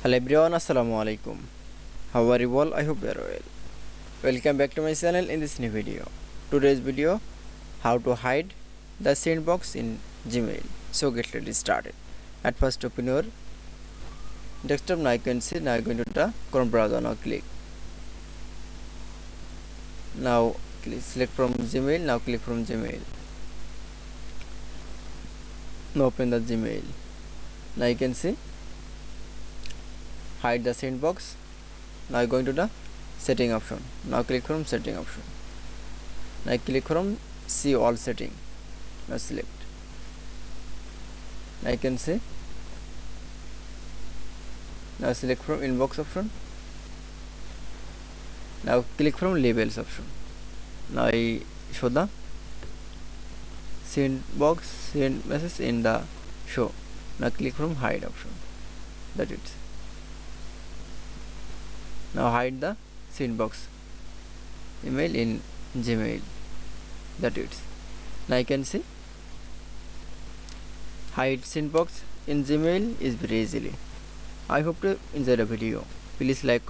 Hello everyone, assalamu alaikum. How are you all? I hope you are well. Welcome back to my channel in this new video. Today's video, how to hide the send box in Gmail. So get ready started. At first open your desktop. Now you can see, now going to the Chrome browser. Now click. Now select from Gmail. Now click from Gmail. Now open the Gmail. Now you can see hide the send box. Now going to the setting option. Now click from setting option. Now click from see all setting. Now select. Now you can see. Now select from inbox option. Now click from labels option. Now I show the send box, send message in the show. Now click from hide option. That's it. Now hide the send box email in Gmail. That's it. Now you can see hide send box in Gmail is very easily. I hope to enjoy the video. Please like,